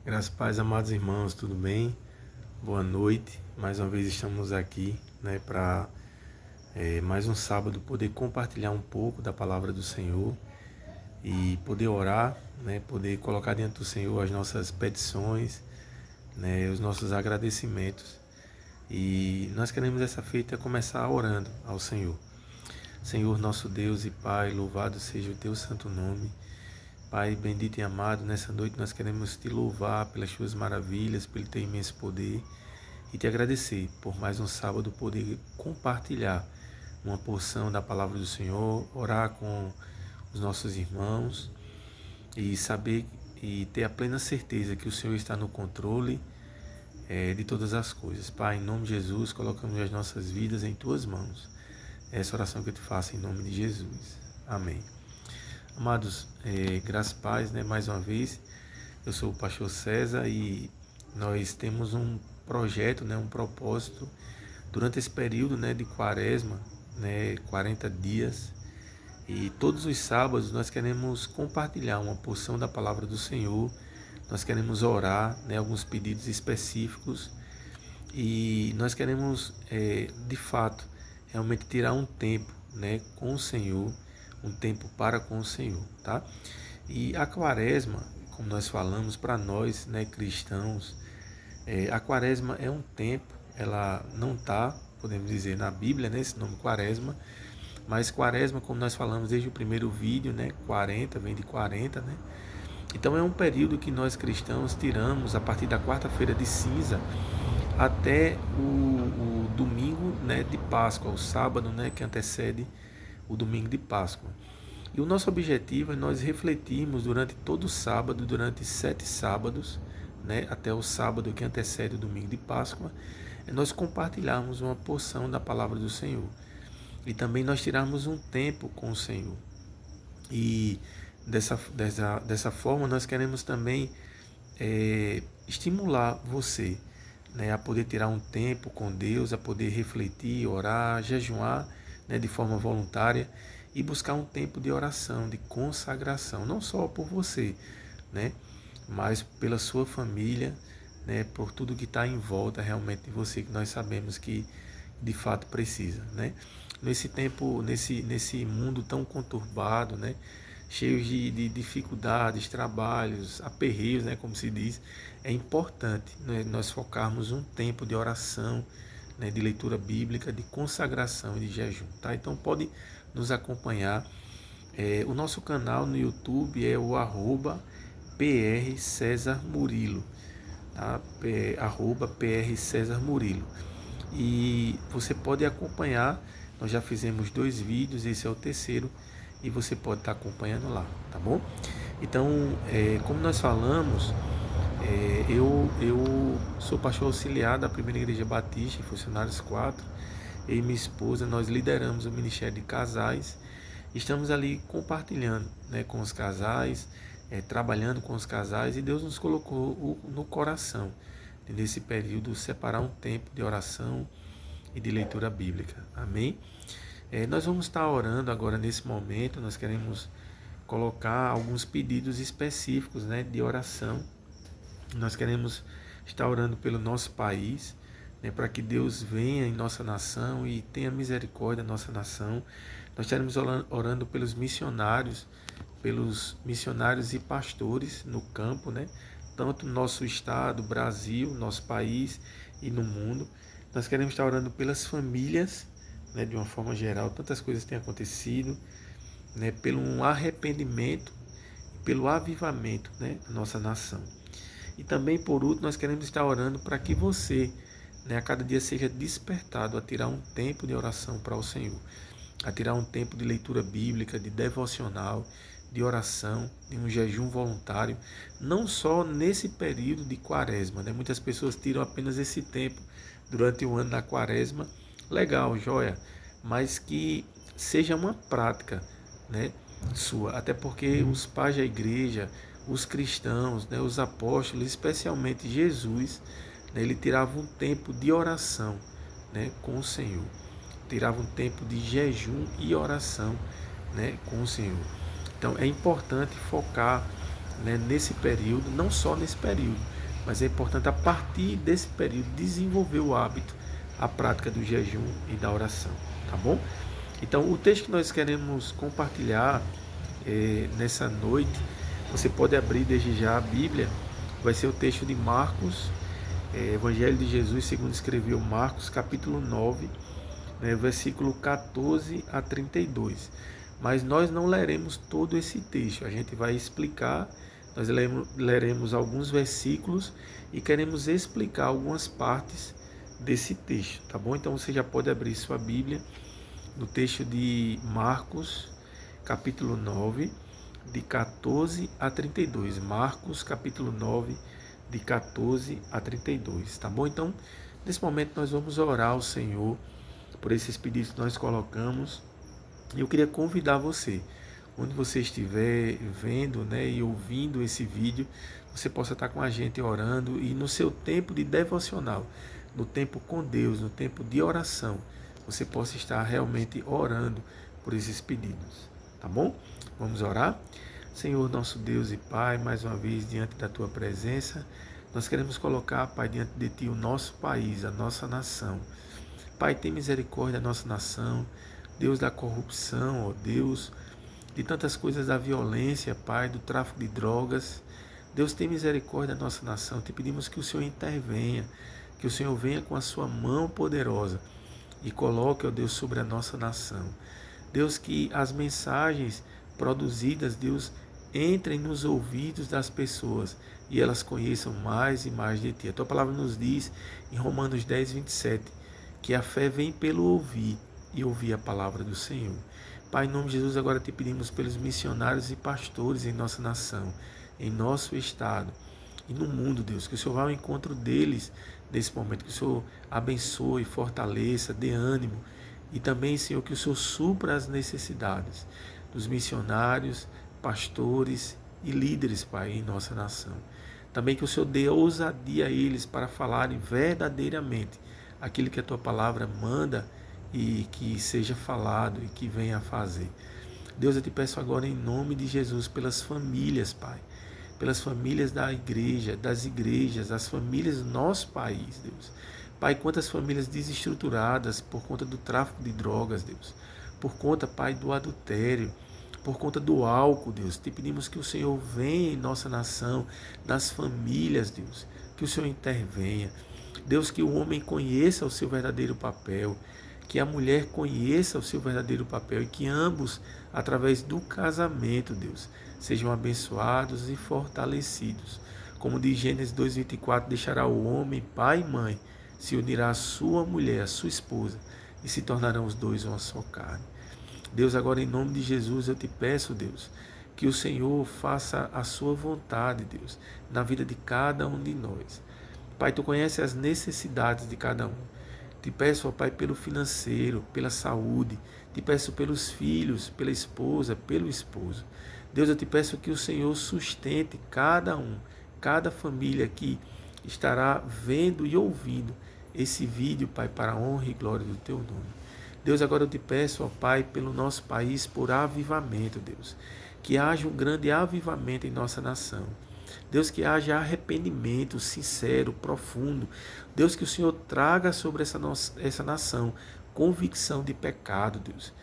Graças a paz, amados irmãos, tudo bem? Boa noite. Mais uma vez estamos aqui, para mais um sábado poder compartilhar um pouco da palavra do Senhor e poder orar, poder colocar diante do Senhor as nossas petições, os nossos agradecimentos. E nós queremos essa feita começar orando ao Senhor. Senhor, nosso Deus e Pai, louvado seja o teu santo nome. Pai bendito e amado, nessa noite nós queremos te louvar pelas tuas maravilhas, pelo teu imenso poder e te agradecer por mais um sábado poder compartilhar uma porção da palavra do Senhor, orar com os nossos irmãos e saber e ter a plena certeza que o Senhor está no controle de todas as coisas. Pai, em nome de Jesus, colocamos as nossas vidas em tuas mãos. Essa oração que eu te faço em nome de Jesus. Amém. Amados, graças a paz, mais uma vez, eu sou o pastor César e nós temos um projeto, um propósito, durante esse período de quaresma, 40 dias, e todos os sábados nós queremos compartilhar uma porção da palavra do Senhor, nós queremos orar, alguns pedidos específicos, e nós queremos, de fato, realmente tirar um tempo com o Senhor, um tempo para com o Senhor, tá? E a quaresma, como nós falamos, para nós, cristãos, a quaresma é um tempo, ela não está, podemos dizer, na Bíblia, esse nome quaresma, mas quaresma, como nós falamos desde o primeiro vídeo, 40, vem de 40, Então é um período que nós cristãos tiramos a partir da quarta-feira de cinza até o domingo, de Páscoa, o sábado, que antecede o domingo de Páscoa. E o nosso objetivo é nós refletirmos durante todo o sábado, durante 7 sábados, até o sábado que antecede o domingo de Páscoa, é nós compartilharmos uma porção da palavra do Senhor. E também nós tirarmos um tempo com o Senhor. E dessa forma nós queremos também estimular você, a poder tirar um tempo com Deus, a poder refletir, orar, jejuar, de forma voluntária e buscar um tempo de oração, de consagração, não só por você, mas pela sua família, por tudo que está em volta realmente de você, que nós sabemos que de fato precisa, Nesse tempo, nesse mundo tão conturbado, cheio de dificuldades, trabalhos, aperreios, como se diz, é importante, nós focarmos um tempo de oração, de leitura bíblica, de consagração e de jejum, tá? Então pode nos acompanhar. O nosso canal no YouTube é o @PR César Murilo, tá? @PR César Murilo. E você pode acompanhar, nós já fizemos 2 vídeos, esse é o terceiro, e você pode estar acompanhando lá, tá bom? Então, como nós falamos, eu sou pastor auxiliar da Primeira Igreja Batista, em Funcionários 4, eu e minha esposa, nós lideramos o Ministério de Casais, estamos ali compartilhando com os casais, trabalhando com os casais, e Deus nos colocou no coração, nesse período, separar um tempo de oração e de leitura bíblica, amém? Nós vamos estar orando agora nesse momento, nós queremos colocar alguns pedidos específicos de oração. Nós queremos estar orando pelo nosso país, para que Deus venha em nossa nação e tenha misericórdia da nossa nação. Nós estaremos orando pelos missionários e pastores no campo, tanto no nosso estado, Brasil, nosso país e no mundo. Nós queremos estar orando pelas famílias, de uma forma geral, tantas coisas têm acontecido, pelo um arrependimento e pelo avivamento da nossa nação. E também, por último, nós queremos estar orando para que você, a cada dia seja despertado a tirar um tempo de oração para o Senhor, a tirar um tempo de leitura bíblica, de devocional, de oração, de um jejum voluntário, não só nesse período de quaresma, Muitas pessoas tiram apenas esse tempo durante o ano da quaresma, legal, joia, mas que seja uma prática, sua, até porque os pais da igreja, os cristãos, os apóstolos, especialmente Jesus, ele tirava um tempo de oração, com o Senhor, tirava um tempo de jejum e oração, com o Senhor. Então é importante focar né, nesse período, não só nesse período, mas é importante a partir desse período desenvolver o hábito, a prática do jejum e da oração, tá bom? Então, o texto que nós queremos compartilhar nessa noite, você pode abrir desde já a Bíblia, vai ser o texto de Marcos, Evangelho de Jesus segundo escreveu Marcos, capítulo 9, né, versículo 14 a 32. Mas nós não leremos todo esse texto, a gente vai explicar, nós leremos alguns versículos e queremos explicar algumas partes desse texto, tá bom? Então você já pode abrir sua Bíblia no texto de Marcos, capítulo 9, de 14 a 32. Marcos, capítulo 9, de 14 a 32, tá bom? Então, nesse momento nós vamos orar ao Senhor por esses pedidos que nós colocamos. E eu queria convidar você, onde você estiver vendo, né, e ouvindo esse vídeo, você possa estar com a gente orando e no seu tempo de devocional, no tempo com Deus, no tempo de oração, você possa estar realmente orando por esses pedidos, tá bom? Vamos orar? Senhor, nosso Deus e Pai, mais uma vez diante da Tua presença, nós queremos colocar, Pai, diante de Ti o nosso país, a nossa nação. Pai, tem misericórdia da nossa nação, Deus da corrupção, ó Deus, de tantas coisas da violência, Pai, do tráfico de drogas. Deus, tem misericórdia da nossa nação, te pedimos que o Senhor intervenha, que o Senhor venha com a sua mão poderosa e coloque, ó Deus, sobre a nossa nação. Deus, que as mensagens produzidas, Deus, entrem nos ouvidos das pessoas e elas conheçam mais e mais de Ti. A Tua palavra nos diz em Romanos 10, 27, que a fé vem pelo ouvir e ouvir a palavra do Senhor. Pai, em nome de Jesus, agora te pedimos pelos missionários e pastores em nossa nação, em nosso estado e no mundo, Deus, que o Senhor vá ao encontro deles nesse momento, que o Senhor abençoe, fortaleça, dê ânimo e também, Senhor, que o Senhor supra as necessidades dos missionários, pastores e líderes, Pai, em nossa nação. Também que o Senhor dê ousadia a eles para falarem verdadeiramente aquilo que a Tua palavra manda e que seja falado e que venha a fazer. Deus, eu te peço agora em nome de Jesus pelas famílias, Pai, pelas famílias da igreja, das igrejas, as famílias do nosso país, Deus. Pai, quantas famílias desestruturadas por conta do tráfico de drogas, Deus, por conta, Pai, do adultério, por conta do álcool, Deus. Te pedimos que o Senhor venha em nossa nação, nas famílias, Deus, que o Senhor intervenha. Deus, que o homem conheça o seu verdadeiro papel, que a mulher conheça o seu verdadeiro papel e que ambos, através do casamento, Deus, sejam abençoados e fortalecidos. Como diz Gênesis 2:24, deixará o homem pai e mãe, se unirá à sua mulher, à sua esposa, e se tornarão os dois uma só carne. Deus, agora em nome de Jesus eu te peço, Deus, que o Senhor faça a sua vontade, Deus, na vida de cada um de nós. Pai, Tu conheces as necessidades de cada um. Te peço, ó Pai, pelo financeiro, pela saúde, te peço pelos filhos, pela esposa, pelo esposo. Deus, eu te peço que o Senhor sustente cada um, cada família que estará vendo e ouvindo esse vídeo, Pai, para a honra e glória do Teu nome. Deus, agora eu te peço, ó Pai, pelo nosso país, por avivamento, Deus. Que haja um grande avivamento em nossa nação. Deus, que haja arrependimento sincero, profundo. Deus, que o Senhor traga sobre essa nação convicção de pecado, Deus.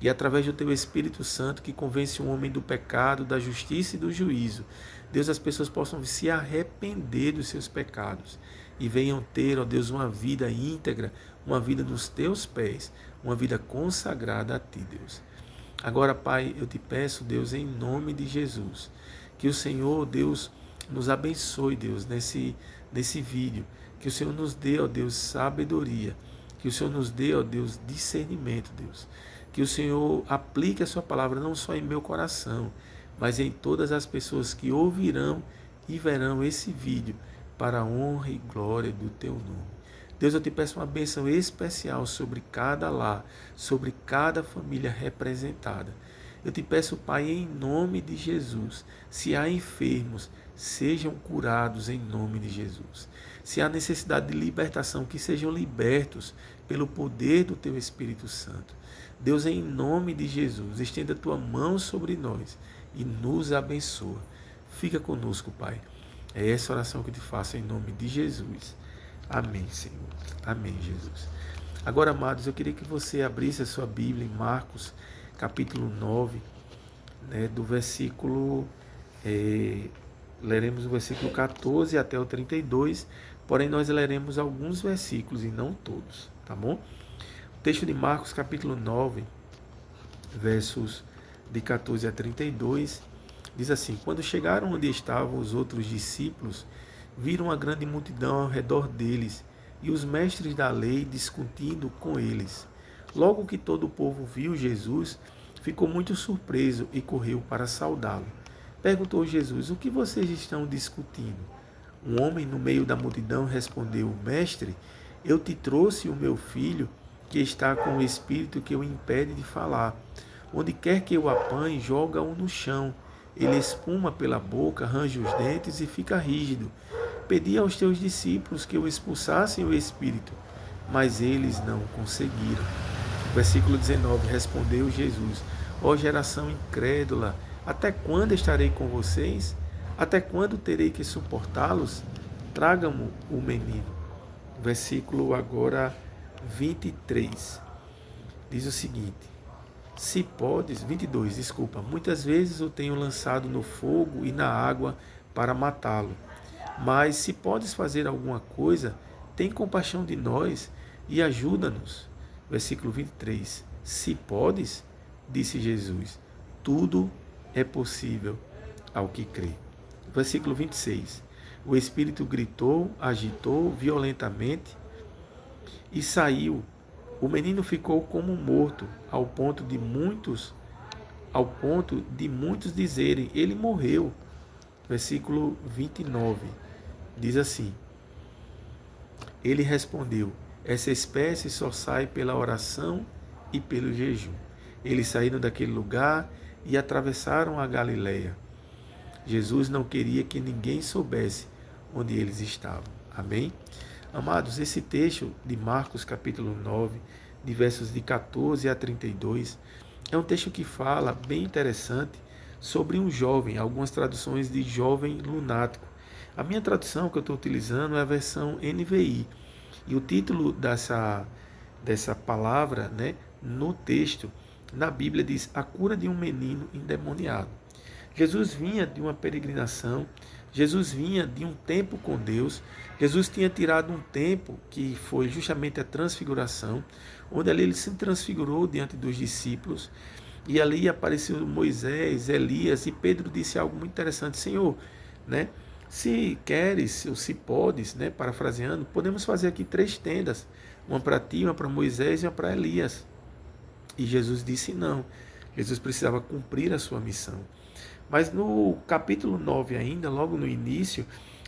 E através do Teu Espírito Santo, que convence o homem do pecado, da justiça e do juízo, Deus, as pessoas possam se arrepender dos seus pecados e venham ter, ó Deus, uma vida íntegra, uma vida nos Teus pés, uma vida consagrada a Ti, Deus. Agora, Pai, eu te peço, Deus, em nome de Jesus, que o Senhor, Deus, nos abençoe, Deus, nesse vídeo. Que o Senhor nos dê, ó Deus, sabedoria. Que o Senhor nos dê, ó Deus, discernimento, Deus. Que o Senhor aplique a sua palavra não só em meu coração, mas em todas as pessoas que ouvirão e verão esse vídeo para a honra e glória do Teu nome. Deus, eu te peço uma bênção especial sobre cada lar, sobre cada família representada. Eu te peço, Pai, em nome de Jesus, se há enfermos, sejam curados em nome de Jesus. Se há necessidade de libertação, que sejam libertos pelo poder do Teu Espírito Santo. Deus, em nome de Jesus, estenda a Tua mão sobre nós e nos abençoa. Fica conosco, Pai. É essa oração que eu te faço em nome de Jesus. Amém, Senhor. Amém, Jesus. Agora, amados, eu queria que você abrisse a sua Bíblia em Marcos, capítulo 9, né, do versículo... leremos o versículo 14 até o 32, porém nós leremos alguns versículos e não todos, tá bom? O texto de Marcos, capítulo 9, versos de 14 a 32, diz assim: Quando chegaram onde estavam os outros discípulos, viram uma grande multidão ao redor deles e os mestres da lei discutindo com eles. Logo que todo o povo viu Jesus, ficou muito surpreso e correu para saudá-lo. Perguntou Jesus: O que vocês estão discutindo? Um homem no meio da multidão respondeu: Mestre, eu te trouxe o meu filho, que está com o espírito que o impede de falar. Onde quer que eu apanhe, joga-o no chão. Ele espuma pela boca, arranja os dentes e fica rígido. Pedi aos teus discípulos que o expulsassem o espírito, mas eles não conseguiram. Versículo 19, respondeu Jesus: Ó geração incrédula, até quando estarei com vocês? Até quando terei que suportá-los? Tragam-mo o menino. Versículo agora 23. Diz o seguinte: Se podes, 22, desculpa, muitas vezes o tenho lançado no fogo e na água para matá-lo. Mas se podes fazer alguma coisa, tem compaixão de nós e ajuda-nos. Versículo 23. Se podes, disse Jesus, tudo é possível ao que crê. Versículo 26. O espírito gritou, agitou violentamente e saiu. O menino ficou como morto, ao ponto de muitos dizerem: ele morreu. Versículo 29. Diz assim: Ele respondeu: essa espécie só sai pela oração e pelo jejum. Eles saíram daquele lugar e atravessaram a Galileia. Jesus não queria que ninguém soubesse onde eles estavam. Amém? Amados, esse texto de Marcos capítulo 9, de versos de 14 a 32, é um texto que fala, bem interessante, sobre um jovem, algumas traduções de jovem lunático. A minha tradução que eu estou utilizando é a versão NVI. E o título dessa palavra, né, no texto, na Bíblia, diz: A cura de um menino endemoniado. Jesus vinha de uma peregrinação, Jesus vinha de um tempo com Deus, Jesus tinha tirado um tempo que foi justamente a transfiguração, onde ali ele se transfigurou diante dos discípulos, e ali apareceu Moisés, Elias, e Pedro disse algo muito interessante: Senhor, né, se queres, ou se podes, né, parafraseando, podemos fazer aqui 3 tendas, uma para ti, uma para Moisés e uma para Elias. E Jesus disse não, Jesus precisava cumprir a sua missão. Mas no capítulo 9 ainda, logo no início,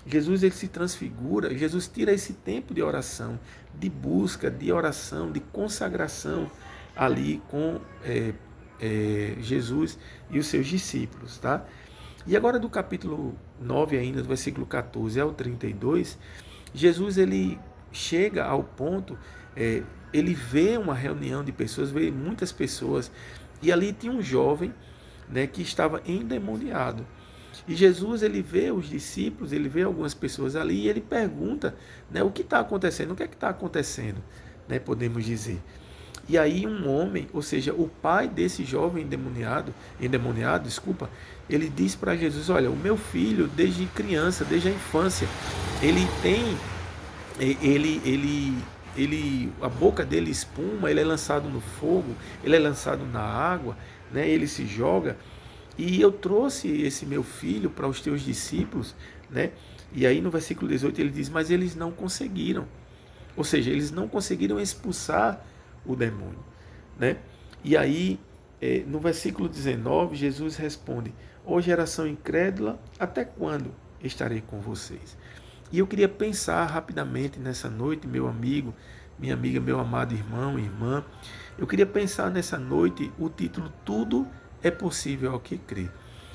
Jesus ele se transfigura, Jesus tira esse tempo de oração, de busca, de oração, de consagração ali com Jesus e os seus discípulos, tá? E agora do capítulo 9 ainda, do versículo 14 ao 32, Jesus ele chega ao ponto, ele vê uma reunião de pessoas, vê muitas pessoas, e ali tinha um jovem, né, que estava endemoniado. E Jesus ele vê os discípulos, ele vê algumas pessoas ali e ele pergunta, né, o que está acontecendo, o que é que está acontecendo, né, podemos dizer. E aí um homem, ou seja, o pai desse jovem endemoniado, ele diz para Jesus: olha, o meu filho desde criança, desde a infância, ele tem, a boca dele espuma, ele é lançado no fogo, ele é lançado na água, né, ele se joga, e eu trouxe esse meu filho para os teus discípulos, né? E aí no versículo 18 ele diz: mas eles não conseguiram, ou seja, eles não conseguiram expulsar o demônio, né? E aí no versículo 19 Jesus responde: ó geração incrédula, até quando estarei com vocês? E eu queria pensar rapidamente nessa noite, meu amigo, minha amiga, meu amado irmão e irmã, eu queria pensar nessa noite o título: Tudo é possível ao que crê.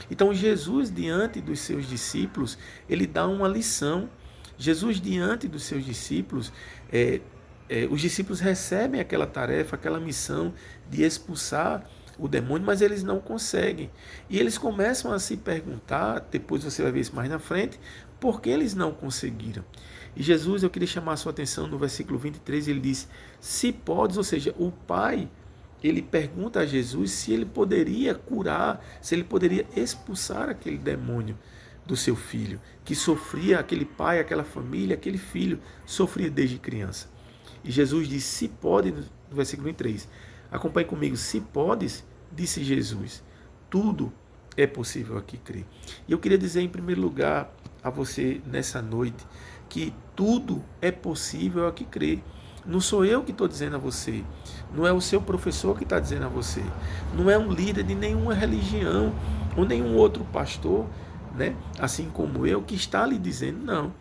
Então Jesus, diante dos seus discípulos, ele dá uma lição. Jesus, diante dos seus discípulos, os discípulos recebem aquela tarefa, aquela missão de expulsar o demônio, mas eles não conseguem. E eles começam a se perguntar, depois você vai ver isso mais na frente, por que eles não conseguiram. E Jesus, eu queria chamar a sua atenção no versículo 23, ele diz, se podes, ou seja, o Pai, ele pergunta a Jesus se ele poderia curar, se ele poderia expulsar aquele demônio do seu filho, que sofria, aquele pai, aquela família, aquele filho, sofria desde criança. E Jesus diz, se pode, no versículo 23, acompanhe comigo, se podes, disse Jesus, tudo é possível aqui crer. E eu queria dizer em primeiro lugar a você nessa noite, que tudo é possível aqui crer. Não sou eu que estou dizendo a você, não é o seu professor que está dizendo a você, não é um líder de nenhuma religião ou nenhum outro pastor, né, assim como eu, que está lhe dizendo, não.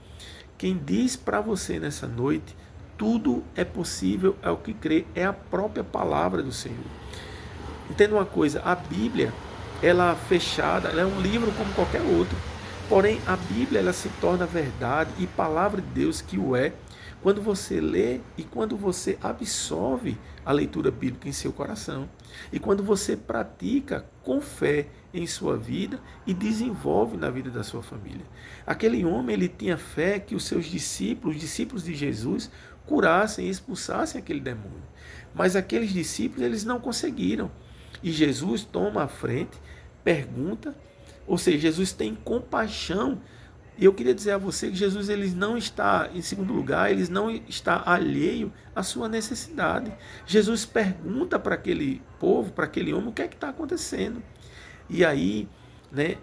Quem diz para você nessa noite, tudo é possível é o que crê, é a própria palavra do Senhor. Entenda uma coisa, a Bíblia, ela fechada, ela é um livro como qualquer outro, porém a Bíblia ela se torna verdade e palavra de Deus que o é, quando você lê e quando você absorve a leitura bíblica em seu coração. E quando você pratica com fé em sua vida e desenvolve na vida da sua família. Aquele homem, ele tinha fé que os seus discípulos, os discípulos de Jesus, curassem e expulsassem aquele demônio. Mas aqueles discípulos, eles não conseguiram. E Jesus toma a frente, pergunta, ou seja, Jesus tem compaixão. E eu queria dizer a você que Jesus ele não está, em segundo lugar, ele não está alheio à sua necessidade. Jesus pergunta para aquele povo, para aquele homem, o que é que está acontecendo. E aí, né,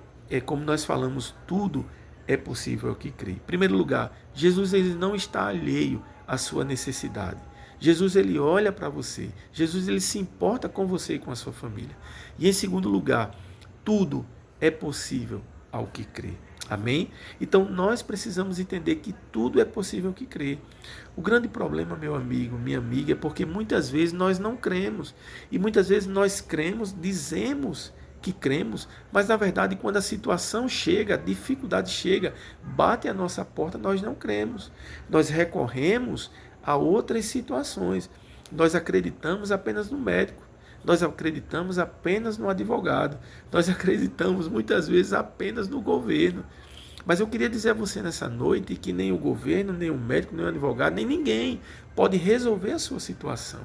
como nós falamos, tudo é possível que crê. Em primeiro lugar, Jesus ele não está alheio à sua necessidade. Jesus ele olha para você. Jesus ele se importa com você e com a sua família. E em segundo lugar, tudo é possível ao que crê. Amém? Então nós precisamos entender que tudo é possível que crê. O grande problema, meu amigo, minha amiga, é porque muitas vezes nós não cremos. E muitas vezes nós cremos, dizemos que cremos, mas na verdade quando a situação chega, a dificuldade chega, bate a nossa porta, nós não cremos. Nós recorremos a outras situações. Nós acreditamos apenas no médico. Nós acreditamos apenas no advogado. Nós acreditamos muitas vezes apenas no governo. Mas eu queria dizer a você nessa noite que nem o governo, nem o médico, nem o advogado, nem ninguém pode resolver a sua situação.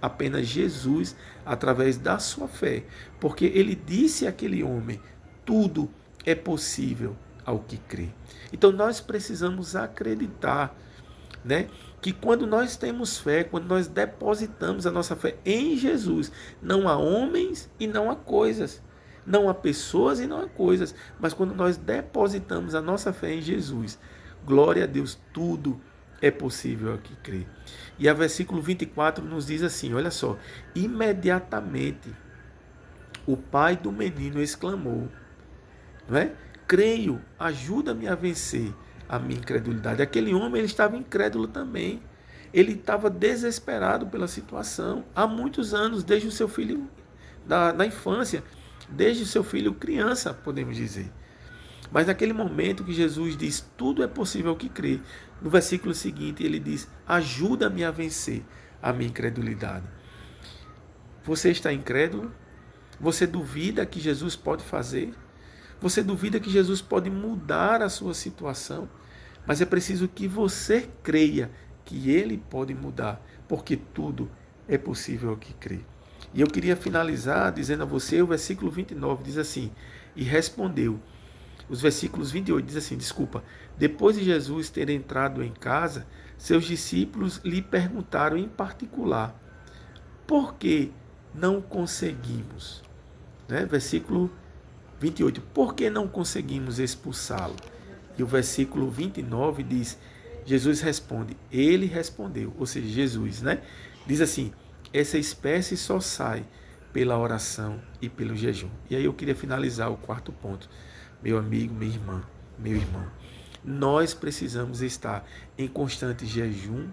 Apenas Jesus, através da sua fé. Porque ele disse àquele homem, tudo é possível ao que crê. Então nós precisamos acreditar, né, que quando nós temos fé, quando nós depositamos a nossa fé em Jesus, não há homens e não há coisas, não há pessoas e não há coisas, mas quando nós depositamos a nossa fé em Jesus, glória a Deus, tudo é possível aqui crer. E a versículo 24 nos diz assim, olha só, imediatamente o pai do menino exclamou, não é? Creio, ajuda-me a vencer a minha incredulidade. Aquele homem ele estava incrédulo também. Ele estava desesperado pela situação. Há muitos anos, desde o seu filho, na infância, desde o seu filho criança, podemos dizer. Mas naquele momento que Jesus diz, tudo é possível que crê, no versículo seguinte ele diz, ajuda-me a vencer a minha incredulidade. Você está incrédulo? Você duvida que Jesus pode fazer? Você duvida que Jesus pode mudar a sua situação? Mas é preciso que você creia que Ele pode mudar, porque tudo é possível que crê. E eu queria finalizar dizendo a você, o versículo 29 diz assim, e respondeu, os versículos 28 diz assim, depois de Jesus ter entrado em casa, seus discípulos lhe perguntaram em particular, por que não conseguimos? Né? Versículo 28, por que não conseguimos expulsá-lo? E o versículo 29 diz, Jesus responde, ele respondeu, ou seja, Jesus, né? Diz assim, essa espécie só sai pela oração e pelo jejum. E aí eu queria finalizar o quarto ponto. Meu amigo, minha irmã, meu irmão, nós precisamos estar em constante jejum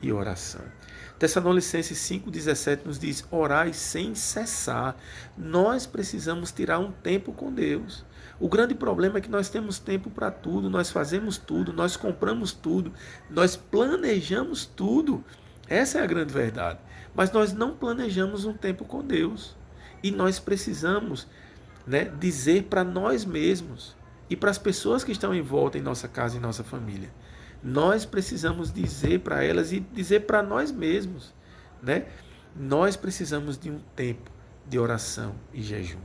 e oração. Tessalonicenses 5,17 nos diz, orai sem cessar. Nós precisamos tirar um tempo com Deus. O grande problema é que nós temos tempo para tudo, nós fazemos tudo, nós compramos tudo, nós planejamos tudo. Essa é a grande verdade. Mas nós não planejamos um tempo com Deus. E nós precisamos, né, dizer para nós mesmos e para as pessoas que estão em volta em nossa casa e nossa família. Nós precisamos dizer para elas e dizer para nós mesmos, né? Nós precisamos de um tempo de oração e jejum.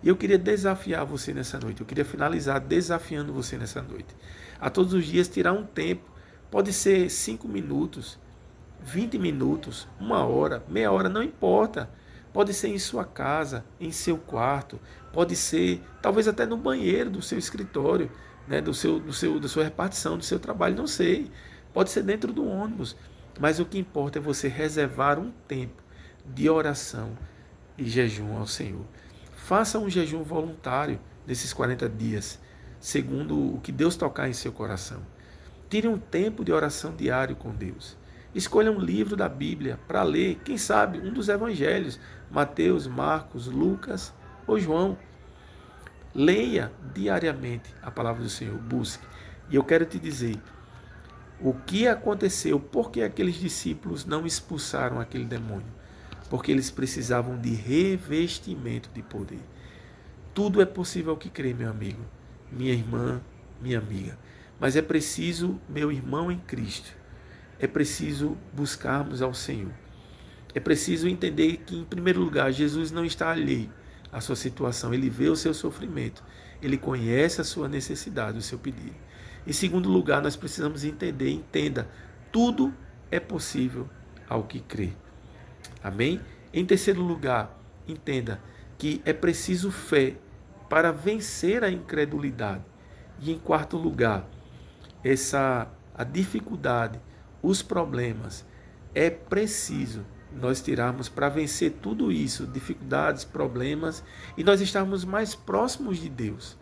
E eu queria desafiar você nessa noite. Eu queria finalizar desafiando você nessa noite. A todos os dias tirar um tempo. Pode ser 5 minutos, 20 minutos, 1 hora, meia hora, não importa. Pode ser em sua casa, em seu quarto, pode ser talvez até no banheiro do seu escritório, né, da sua repartição, do seu trabalho, não sei. Pode ser dentro do ônibus, mas o que importa é você reservar um tempo de oração e jejum ao Senhor. Faça um jejum voluntário nesses 40 dias, segundo o que Deus tocar em seu coração. Tire um tempo de oração diário com Deus. Escolha um livro da Bíblia para ler, quem sabe, um dos evangelhos, Mateus, Marcos, Lucas ou João. Leia diariamente a palavra do Senhor, busque. E eu quero te dizer, o que aconteceu, por que aqueles discípulos não expulsaram aquele demônio? Porque eles precisavam de revestimento de poder. Tudo é possível ao que crê, meu amigo, minha irmã, minha amiga. Mas é preciso, meu irmão em Cristo, é preciso buscarmos ao Senhor. É preciso entender que, em primeiro lugar, Jesus não está alheio à sua situação. Ele vê o seu sofrimento. Ele conhece a sua necessidade, o seu pedido. Em segundo lugar, nós precisamos entenda, tudo é possível ao que crê. Amém? Em terceiro lugar, entenda que é preciso fé para vencer a incredulidade. E em quarto lugar, a dificuldade, os problemas, é preciso nós tirarmos para vencer tudo isso, dificuldades, problemas, e nós estarmos mais próximos de Deus.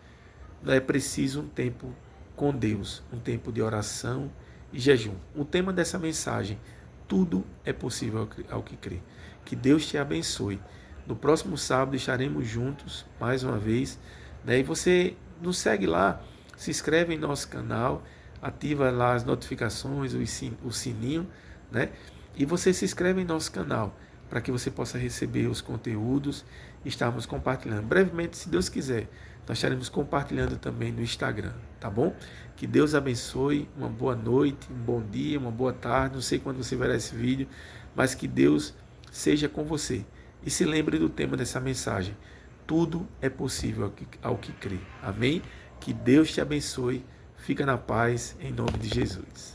É preciso um tempo com Deus, um tempo de oração e jejum. O tema dessa mensagem, tudo é possível ao que crê. Que Deus te abençoe. No próximo sábado estaremos juntos, mais uma vez, né? E você nos segue lá, se inscreve em nosso canal, ativa lá as notificações, o sininho, né? E você se inscreve em nosso canal, para que você possa receber os conteúdos e estarmos compartilhando. Brevemente, se Deus quiser, nós estaremos compartilhando também no Instagram, tá bom? Que Deus abençoe, uma boa noite, um bom dia, uma boa tarde, não sei quando você verá esse vídeo, mas que Deus seja com você. E se lembre do tema dessa mensagem, tudo é possível ao que crê. Amém? Que Deus te abençoe, fica na paz, em nome de Jesus.